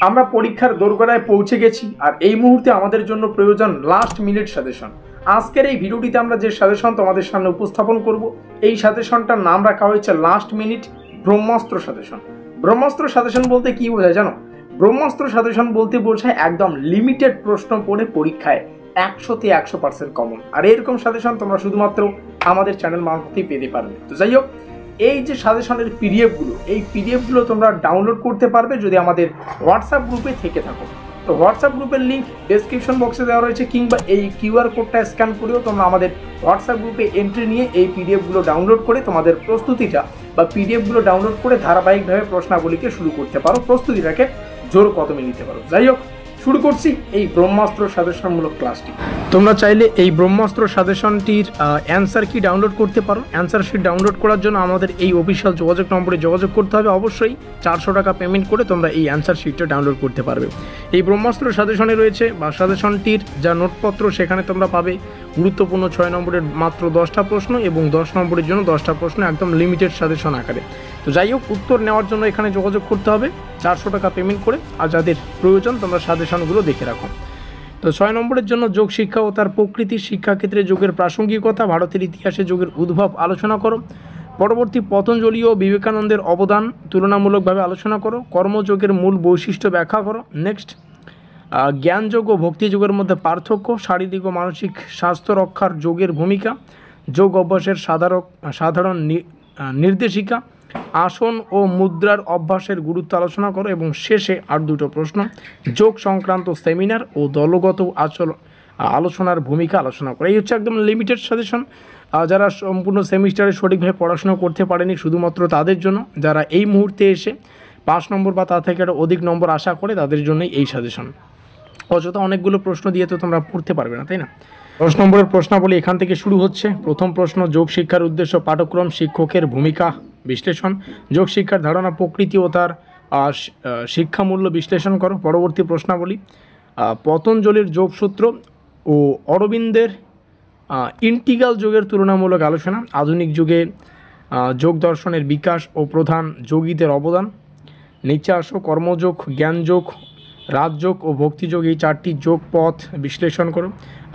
আমরা পরীক্ষার দোরগোড়ায় পৌঁছে গেছি, আর এই মুহূর্তে আমাদের জন্য প্রয়োজন লাস্ট মিনিট সাজেশন। আজকের এই ভিডিওটিতে আমরা যে সাজেশন তোমাদের সামনে উপস্থাপন করব, এই সাজেশনটার নাম রাখা হয়েছে লাস্ট মিনিট ব্রহ্মাস্ত্র সাজেশন। ব্রহ্মাস্ত্র সাজেশন বলতে কি বোঝায় জানো? ব্রহ্মাস্ত্র সাজেশন বলতে বোঝায় একদম লিমিটেড প্রশ্ন পড়ে পরীক্ষায় 100তে 100% কমন। আর এরকম সাজেশন তোমরা শুধুমাত্র আমাদের চ্যানেল মারফতেই পেতে পারবে। তো যাই হোক, এই যে সাজেশনের পিডিএফগুলো, এই পিডিএফগুলো তোমরা ডাউনলোড করতে পারবে যদি আমাদের হোয়াটসঅ্যাপ গ্রুপে থেকে থাকো। তো হোয়াটসঅ্যাপ গ্রুপের লিঙ্ক ডেসক্রিপশন বক্সে দেওয়া রয়েছে, কিংবা এই কিউআর কোডটা স্ক্যান করেও তোমরা আমাদের হোয়াটসঅ্যাপ গ্রুপে এন্ট্রি নিয়ে এই পিডিএফগুলো ডাউনলোড করে তোমাদের প্রস্তুতিটা বা পিডিএফগুলো ডাউনলোড করে ধারাবাহিকভাবে প্রশ্নাবলীকে শুরু করতে পারো, প্রস্তুতিটাকে জোর কদমে নিতে পারো। যাই হোক, শুরু করছি এই ব্রহ্মাস্ত্র সাজেশনমূলক ক্লাসটি। তোমরা চাইলে এই ব্রহ্মাস্ত্র সাজেশনটির অ্যান্সার কি ডাউনলোড করতে পারো। অ্যান্সার শিট ডাউনলোড করার জন্য আমাদের এই অফিসিয়াল যোগাযোগ নম্বরে যোগাযোগ করতে হবে। অবশ্যই 400 টাকা পেমেন্ট করে তোমরা এই অ্যান্সার শিটটা ডাউনলোড করতে পারবে। এই ব্রহ্মাস্ত্র সাজেশনে রয়েছে বা সাজেশনটির যা নোটপত্র, সেখানে তোমরা পাবে গুরুত্বপূর্ণ 6 নম্বরের মাত্র 10টা প্রশ্ন এবং 10 নম্বরের জন্য 10টা প্রশ্ন একদম লিমিটেড সাজেশন আকারে। তো যাই হোক, উত্তর নেওয়ার জন্য এখানে যোগাযোগ করতে হবে 400 টাকা পেমেন্ট করে। আর যাদের প্রয়োজন তোমরা সাজেশনগুলো দেখে রাখো। তো 6 নম্বরের জন্য যোগ শিক্ষা ও তার প্রকৃতি, শিক্ষাক্ষেত্রে যোগের প্রাসঙ্গিকতা, ভারতের ইতিহাসে যোগের উদ্ভব আলোচনা করো। পরবর্তী পতঞ্জলি ও বিবেকানন্দের অবদান তুলনামূলকভাবে আলোচনা করো। কর্মযোগের মূল বৈশিষ্ট্য ব্যাখ্যা করো। নেক্সট, জ্ঞানযোগ ও ভক্তিযোগের মধ্যে পার্থক্য, শারীরিক ও মানসিক স্বাস্থ্য রক্ষার যোগের ভূমিকা, যোগ অভ্যাসের সাধারণ নির্দেশিকা, আসন ও মুদ্রার অভ্যাসের গুরুত্ব আলোচনা করো। এবং শেষে আর 2টো প্রশ্ন, যোগ সংক্রান্ত সেমিনার ও দলগত আলোচনার ভূমিকা আলোচনা করো। এই হচ্ছে একদম লিমিটেড সাজেশন। যারা সম্পূর্ণ সেমিস্টারে সঠিকভাবে পড়াশোনা করতে পারেনি, শুধুমাত্র তাদের জন্য। যারা এই মুহূর্তে এসে 5 নম্বর বা তার থেকে আরও অধিক নম্বর আশা করে, তাদের জন্যই এই সাজেশন। অযথা অনেকগুলো প্রশ্ন দিয়ে তো তোমরা পড়তে পারবে না, তাই না? 10 নম্বরের প্রশ্নাবলী এখান থেকে শুরু হচ্ছে। প্রথম প্রশ্ন, যোগ শিক্ষার উদ্দেশ্য, পাঠক্রম, শিক্ষকের ভূমিকা বিশ্লেষণ। যোগ শিক্ষার ধারণা, প্রকৃতি ও তার শিক্ষামূল্য বিশ্লেষণ করো। পরবর্তী প্রশ্নাবলী, পতঞ্জলির যোগসূত্র ও অরবিন্দের ইন্টিগ্রাল যোগের তুলনামূলক আলোচনা। আধুনিক যুগে যোগ দর্শনের বিকাশ ও প্রধান যোগীদের অবদান। নিচে আসো, কর্মযোগ, জ্ঞানযোগ, রাজযোগ ও ভক্তিযোগ, এই 4টি যোগ পথ বিশ্লেষণ করো।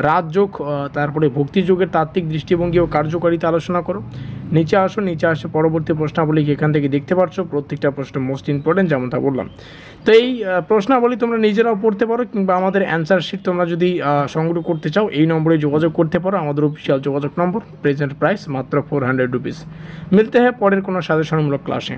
রাজযোগ, তারপরে ভক্তিযোগের তাত্ত্বিক দৃষ্টিভঙ্গি ও কার্যকারিতা আলোচনা করো। নিচে আসে পরবর্তী প্রশ্নাবলী, এখান থেকে দেখতে পাচ্ছ প্রত্যেকটা প্রশ্ন মোস্ট ইম্পর্টেন্ট, যেমনটা বললাম। তো এই প্রশ্নাবলী তোমরা নিজেরাও পড়তে পারো, কিংবা আমাদের অ্যান্সার শিট তোমরা যদি সংগ্রহ করতে চাও, এই নম্বরে যোগাযোগ করতে পারো। আমাদের অফিসিয়াল যোগাযোগ নম্বর, প্রেজেন্ট প্রাইস মাত্র 400 রুপিস। মিলতে হয় পরের কোনো সাজেশনমূলক ক্লাসে।